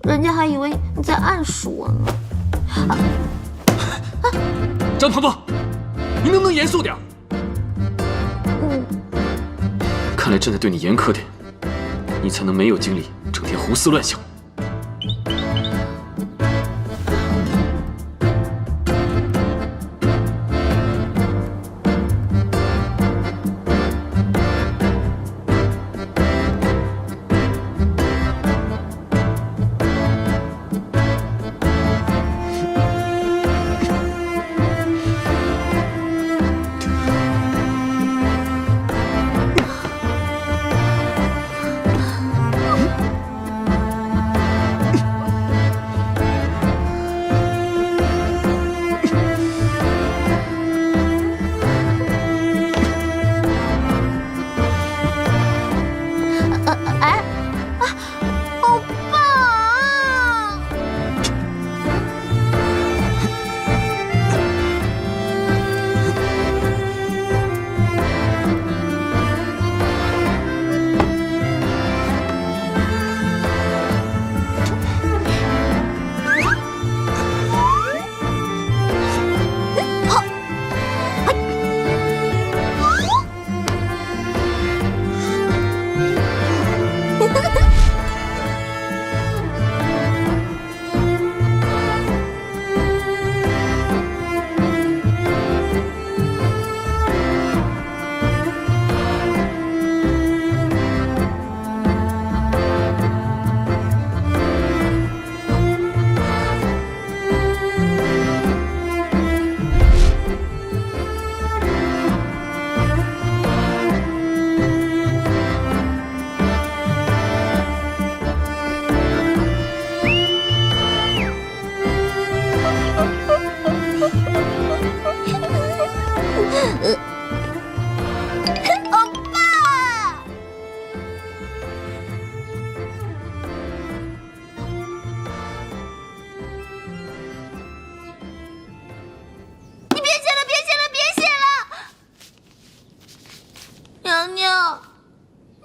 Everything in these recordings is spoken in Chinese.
人家还以为你在暗示我呢。张鹏鹏，你能不能严肃点？看来朕得对你严苛点，你才能没有精力整天胡思乱想。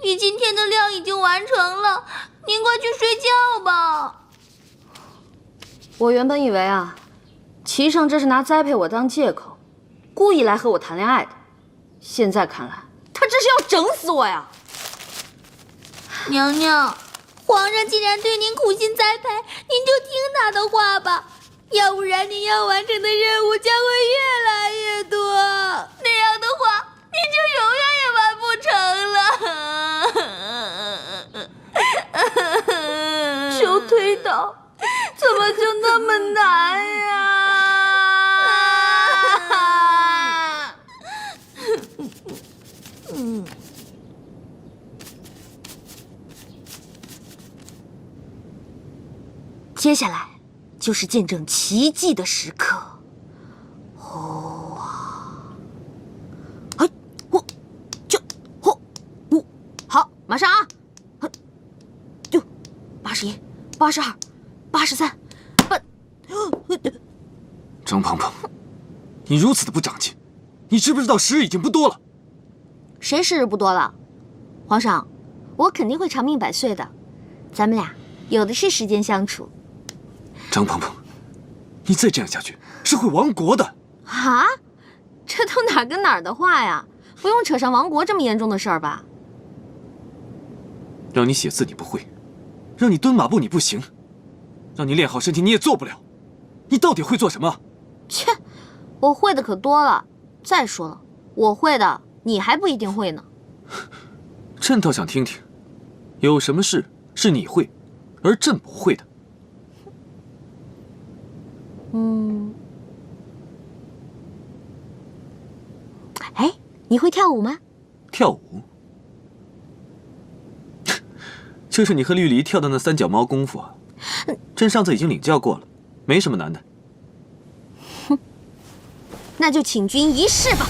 你今天的量已经完成了，您快去睡觉吧。我原本以为啊，齐胜这是拿栽培我当借口，故意来和我谈恋爱的。现在看来，他这是要整死我呀！娘娘，皇上既然对您苦心栽培，您就听他的话吧，要不然您要完成的任务将会越来越多，那样的话，您就永远也完不成了。求推倒，怎么就那么难呀？接下来就是见证奇迹的时刻。好，马上啊！81、82、83、张鹏鹏，你如此的不长进，你知不知道时日已经不多了？谁时日不多了？皇上，我肯定会长命百岁的，咱们俩有的是时间相处。张鹏鹏，你再这样下去是会亡国的。啊？这都哪儿跟哪儿的话呀？不用扯上亡国这么严重的事儿吧？让你写字你不会，让你蹲马步你不行，让你练好身体你也做不了，你到底会做什么？切，我会的可多了。再说了，我会的你还不一定会呢。朕倒想听听，有什么事是你会，而朕不会的？哎，你会跳舞吗？跳舞？就是你和绿篱跳的那三脚猫功夫啊！朕上次已经领教过了，没什么难的。哼，那就请君一试吧。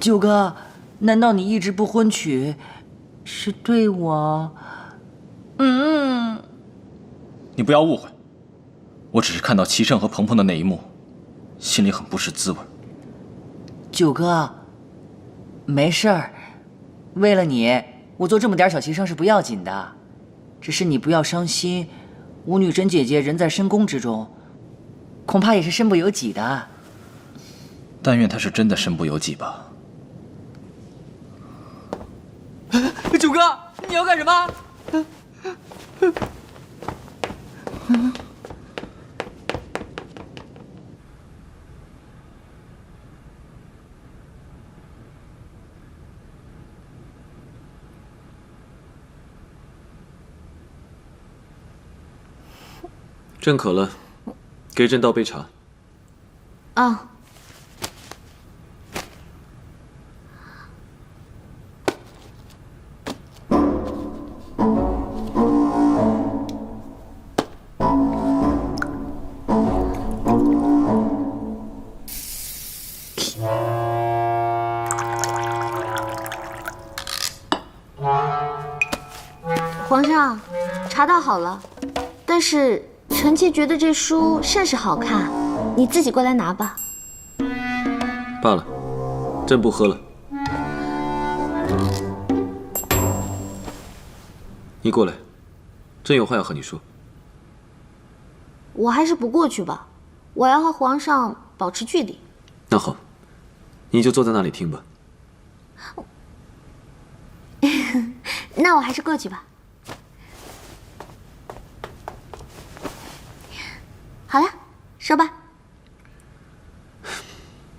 九哥，难道你一直不婚娶，是对我？你不要误会，我只是看到齐胜和鹏鹏的那一幕，心里很不是滋味。九哥，没事儿，为了你，我做这么点小牺牲是不要紧的，只是你不要伤心。吴女贞姐姐人在深宫之中，恐怕也是身不由己的。但愿她是真的身不由己吧。九哥，你要干什么？朕渴了，给朕倒杯茶。啊。皇上，茶倒好了，但是臣妾觉得这书甚是好看，你自己过来拿吧。罢了，朕不喝了。你过来，朕有话要和你说。我还是不过去吧，我要和皇上保持距离。那好，你就坐在那里听吧。那我还是过去吧。好了，说吧。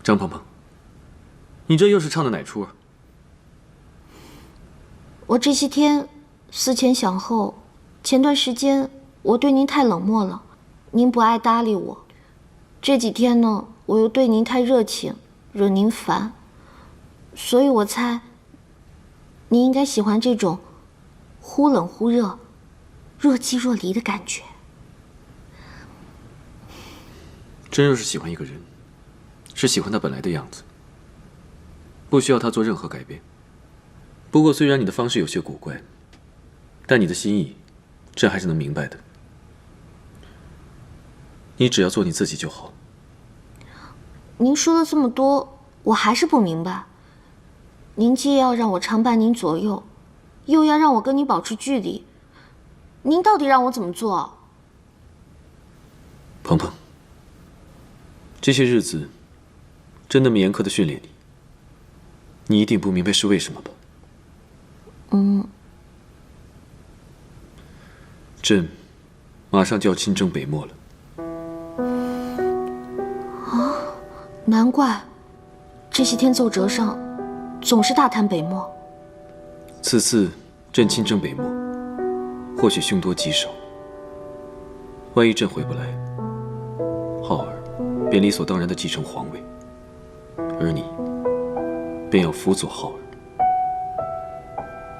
张鹏鹏，你这又是唱的哪出啊？我这些天思前想后，前段时间我对您太冷漠了，您不爱搭理我。这几天呢，我又对您太热情，惹您烦，所以我猜您应该喜欢这种忽冷忽热、若即若离的感觉。朕若是喜欢一个人，是喜欢他本来的样子，不需要他做任何改变。不过虽然你的方式有些古怪，但你的心意，朕还是能明白的。你只要做你自己就好。您说了这么多，我还是不明白。您既要让我常伴您左右，又要让我跟你保持距离，您到底让我怎么做？鹏鹏，这些日子，朕那么严苛的训练你，你一定不明白是为什么吧？朕马上就要亲征北漠了。难怪这些天奏折上总是大谈北漠。此次朕亲征北漠，或许凶多吉少。万一朕回不来，浩儿便理所当然地继承皇位，而你便要辅佐浩儿。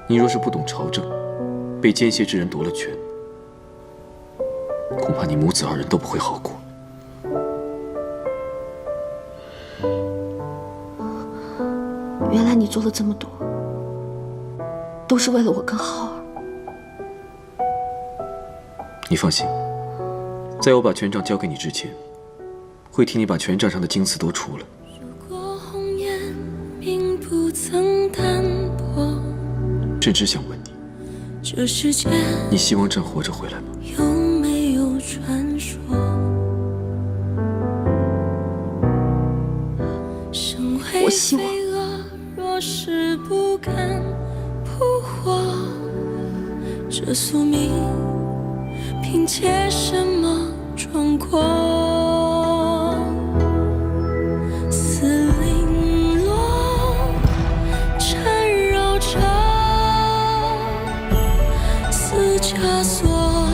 你若是不懂朝政，被奸邪之人夺了权，恐怕你母子二人都不会好过。原来你做了这么多，都是为了我跟浩儿。你放心，在我把权杖交给你之前，会替你把权杖上的金刺都除了。朕只想问你，你希望朕活着回来吗？有没有传说？我希望。若是不敢扑火，这宿命凭借什么闯过？丝零落，缠绕着似枷锁，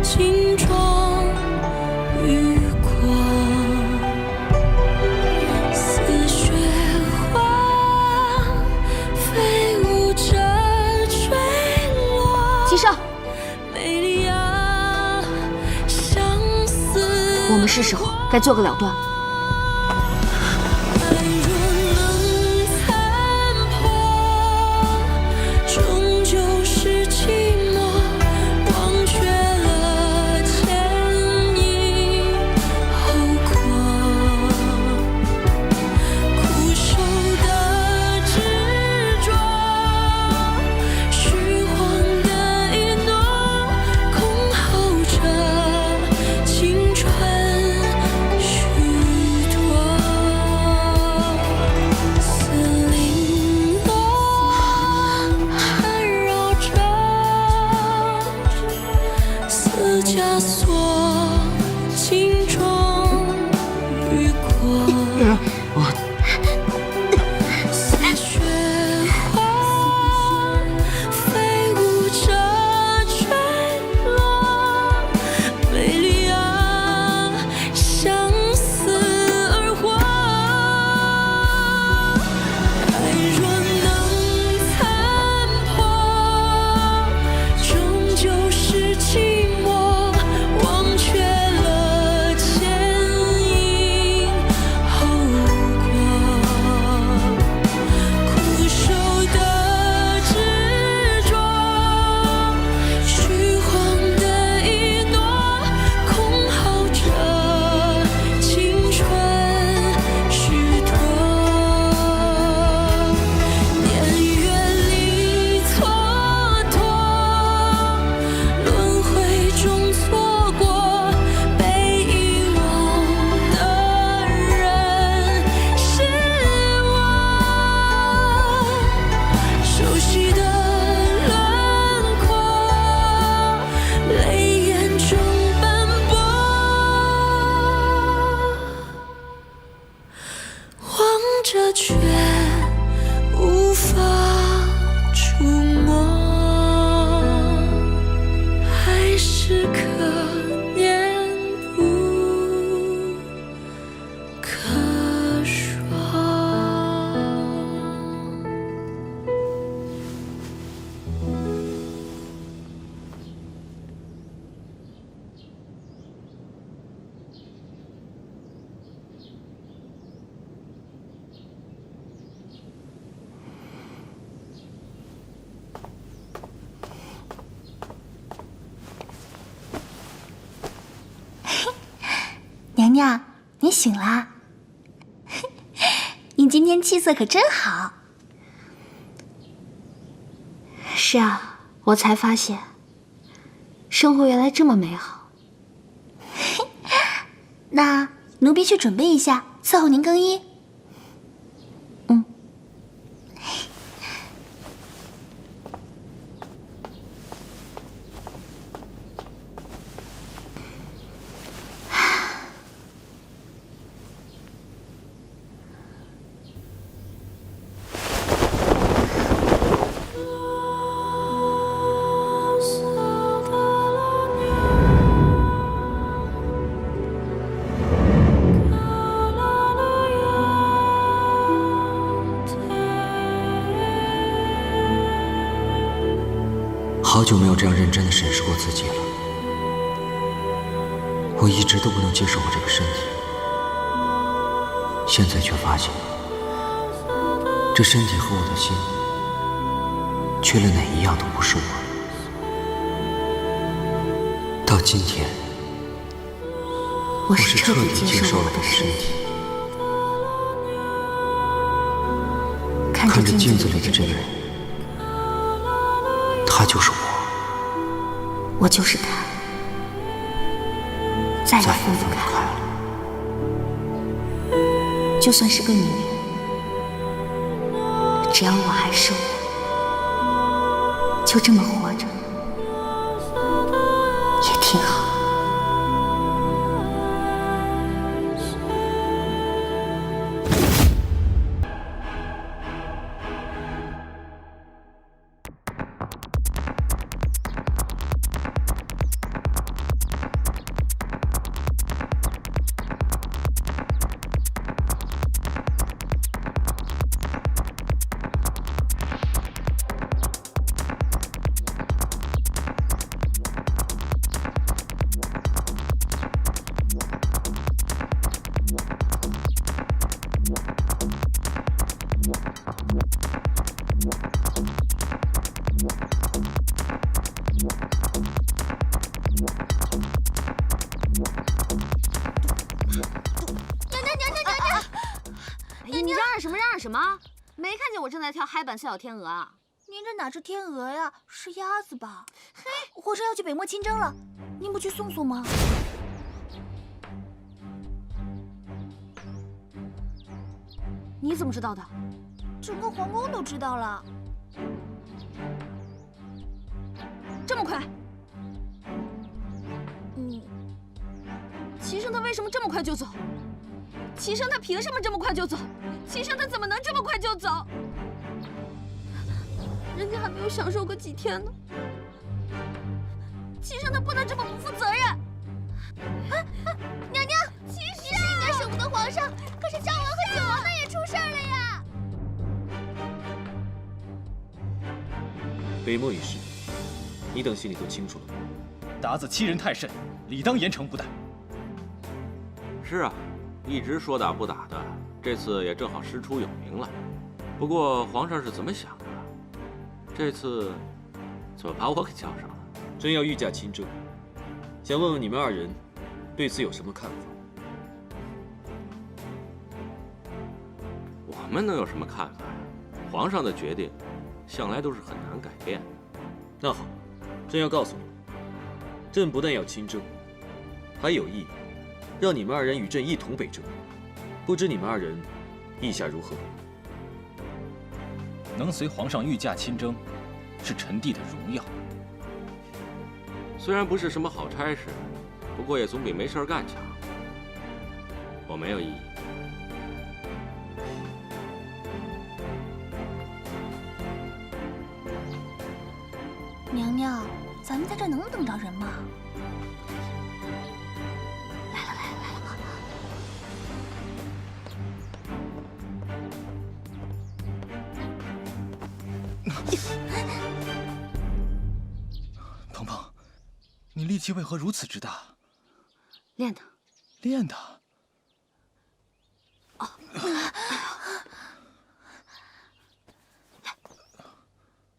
金装玉裹。齐胜，我们是时候该做个了断了。自枷锁，心中雨过。似雪花飞舞着坠落，美丽啊，相思而活。爱若能残破，终究是寂寞，忘却了前因后果，苦守的执着，虚晃的一诺，空耗着青春虚脱。年月里蹉跎，轮回中错过，被遗忘的人是我。熟悉的轮廓，泪眼中斑驳，望着却无法触摸，还是可念不可说。娘娘，你醒啦？你今天气色可真好。是啊，我才发现，生活原来这么美好。那奴婢去准备一下，伺候您更衣。好久没有这样认真地审视过自己了。我一直都不能接受我这个身体，现在却发现，这身体和我的心，缺了哪一样都不是我。到今天，我是彻底接受了我的身体。看着镜子里的这个人，他就是我，我就是他，再也分不开了。就算是个女人，只要我还是我，就这么活着也挺好。你嚷嚷什么嚷嚷什么？没看见我正在跳嗨版小小天鹅啊？您这哪是天鹅呀，是鸭子吧？火车要去北漠亲征了，您不去送送吗？你怎么知道的？整个皇宫都知道了。这么快？生他为什么这么快就走？齐生他凭什么这么快就走？齐生他怎么能这么快就走？人家还没有享受个几天呢。齐生他不能这么不负责任。娘娘，齐生应该舍不得皇上，可是赵王和九王那也出事儿了呀。北漠一事，你等心里都清楚了吗？达子欺人太甚，理当严惩不贷。是啊，一直说打不打的，这次也正好师出有名了。不过皇上是怎么想的？这次怎么把我给叫上了？朕要御驾亲征，想问问你们二人对此有什么看法？我们能有什么看法呀？皇上的决定向来都是很难改变的。那好，朕要告诉你们，朕不但要亲征，还有意让你们二人与朕一同北征。不知你们二人意下如何？能随皇上御驾亲征，是臣弟的荣耀。虽然不是什么好差事，不过也总比没事干强。我没有异议。娘娘，咱们在这能等着人吗？鹏鹏，你力气为何如此之大？练的。练的。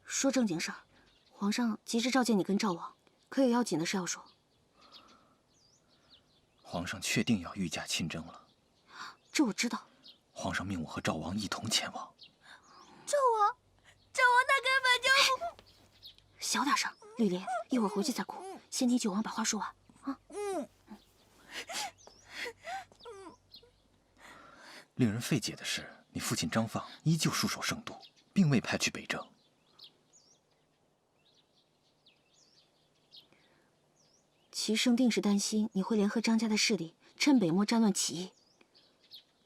说正经事儿，皇上急着召见你跟赵王，可有要紧的事要说。皇上确定要御驾亲征了。这我知道。皇上命我和赵王一同前往。赵王他根本就不……小点声，绿莲，一会儿回去再哭。先听九王把话说完啊。令人费解的是，你父亲张放依旧戍守圣都，并未派去北征。齐生定是担心你会联合张家的势力，趁北漠战乱起义，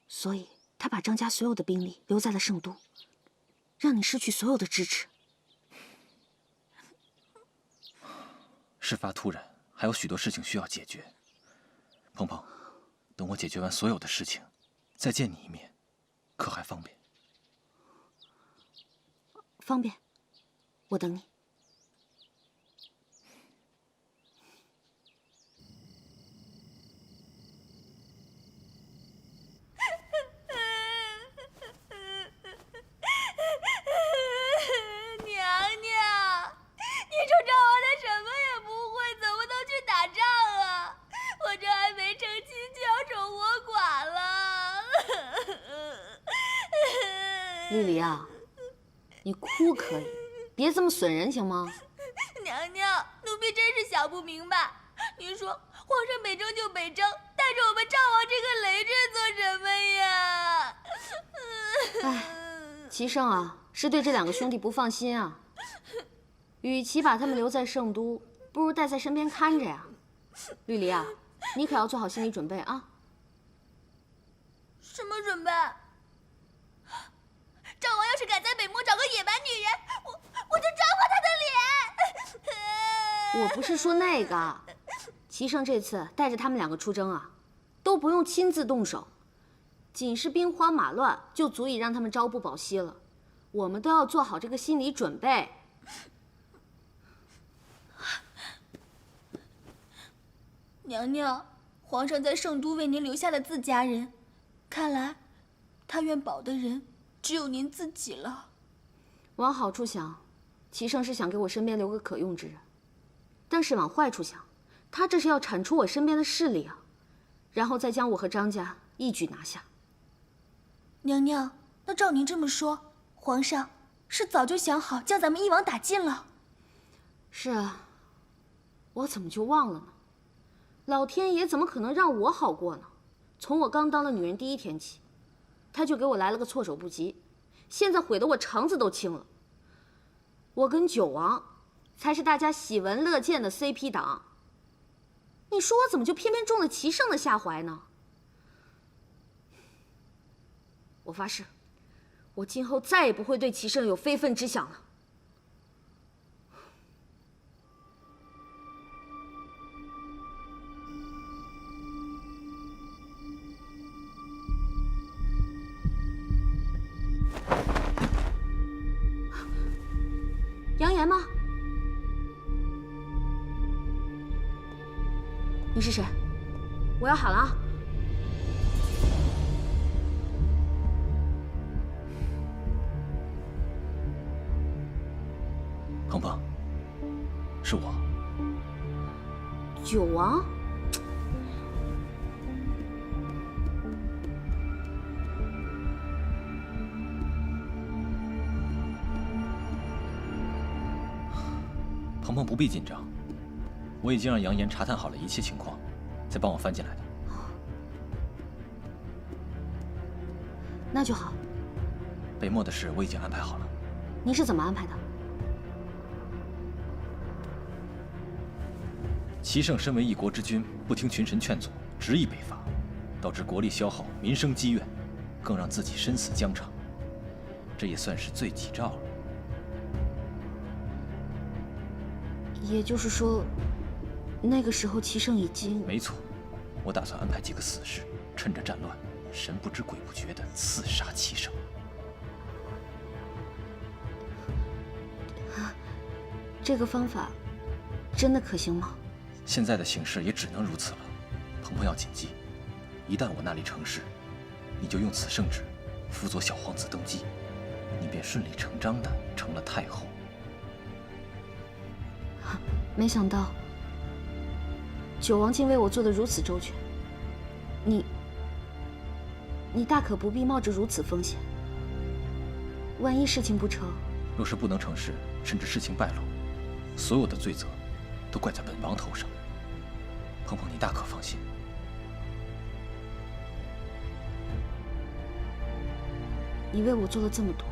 所以他把张家所有的兵力留在了圣都，让你失去所有的支持。事发突然，还有许多事情需要解决。鹏鹏，等我解决完所有的事情，再见你一面，可还方便？方便，我等你。绿梨啊，你哭可以，别这么损人行吗？娘娘，奴婢真是想不明白，您说皇上北征就北征，带着我们赵王这个累赘做什么呀？哎，齐胜啊，是对这两个兄弟不放心啊。与其把他们留在圣都，不如带在身边看着呀。绿梨啊，你可要做好心理准备啊。什么准备？赵王要是敢在北漠找个野蛮女人，我就抓破他的脸。我不是说那个，齐胜这次带着他们两个出征啊，都不用亲自动手，仅是兵荒马乱就足以让他们朝不保夕了。我们都要做好这个心理准备。娘娘，皇上在圣都为您留下了自家人，看来他愿保的人只有您自己了。往好处想，齐胜是想给我身边留个可用之人，但是往坏处想，他这是要铲除我身边的势力啊，然后再将我和张家一举拿下。娘娘，那照您这么说，皇上是早就想好将咱们一网打尽了？是啊，我怎么就忘了呢？老天爷怎么可能让我好过呢？从我刚当了女人第一天起，他就给我来了个措手不及，现在毁得我肠子都青了。我跟九王才是大家喜闻乐见的 CP 党。你说我怎么就偏偏中了齐胜的下怀呢？我发誓，我今后再也不会对齐胜有非分之想了。杨言吗？你是谁？我要喊了啊！鹏鹏，是我。九王？鹏鹏不必紧张，我已经让杨言查探好了一切情况，才帮我翻进来的。那就好。北漠的事我已经安排好了。您是怎么安排的？齐胜身为一国之君，不听群臣劝阻，执意北伐，导致国力消耗，民生积怨，更让自己身死疆场，这也算是罪己诏了。也就是说，那个时候齐胜已经……没错，我打算安排几个死士，趁着战乱，神不知鬼不觉地刺杀齐胜。这个方法真的可行吗？现在的形势也只能如此了，鹏鹏要谨记，一旦我那里成事，你就用此圣旨辅佐小皇子登基，你便顺理成章地成了太后。没想到九王竟为我做得如此周全，你大可不必冒着如此风险。万一事情不成，若是不能成事，甚至事情败露，所有的罪责都怪在本王头上。鹏鹏，你大可放心。你为我做了这么多，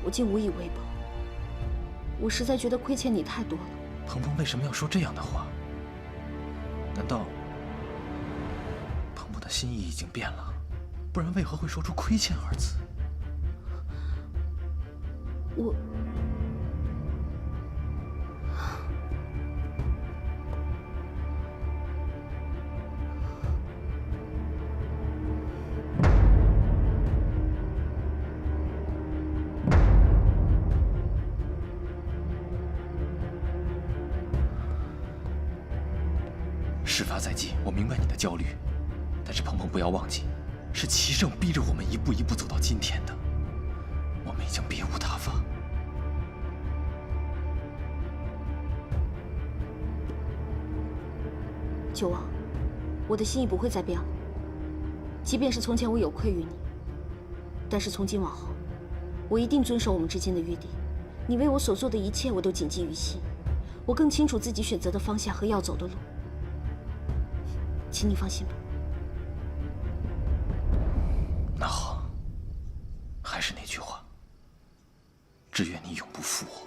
我竟无以为报。我实在觉得亏欠你太多了。鹏鹏为什么要说这样的话？难道鹏鹏的心意已经变了？不然为何会说出亏欠二字？我事发在即，我明白你的焦虑，但是鹏鹏不要忘记，是齐胜逼着我们一步一步走到今天的，我们已经别无他法。九王，我的心意不会再变了。即便是从前我有愧于你，但是从今往后，我一定遵守我们之间的约定。你为我所做的一切，我都谨记于心。我更清楚自己选择的方向和要走的路，请你放心吧。那好，还是那句话，只愿你永不负我。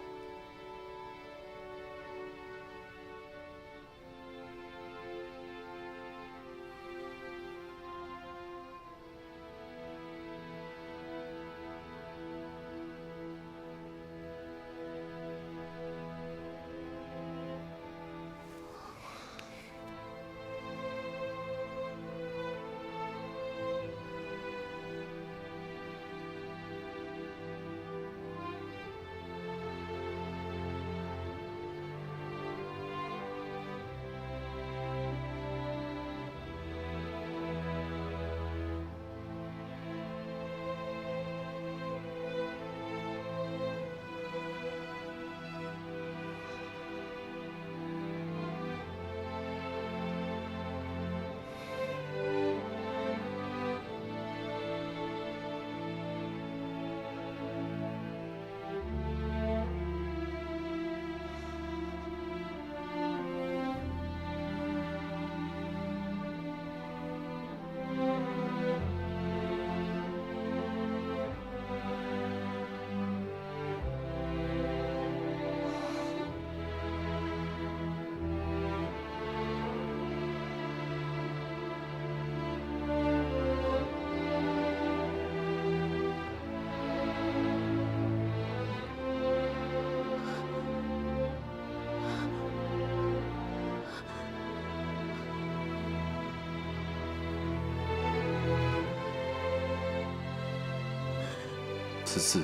此次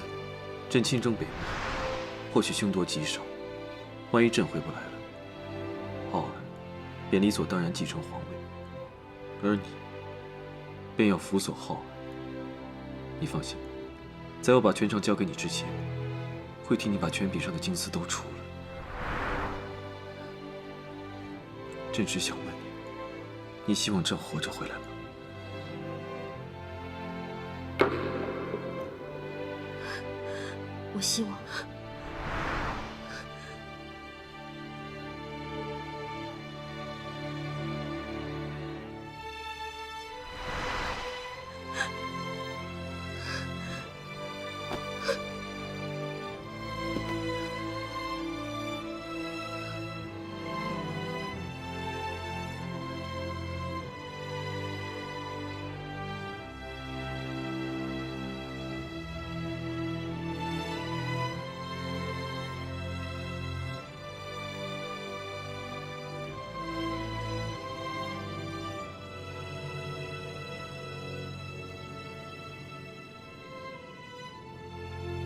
朕亲征北漠，或许凶多吉少。万一朕回不来了，浩儿便理所当然继承皇位，而你便要辅佐浩儿。你放心，在我把权杖交给你之前，会替你把权柄上的金丝都除了。朕只想问你，你希望朕活着回来吗？我希望。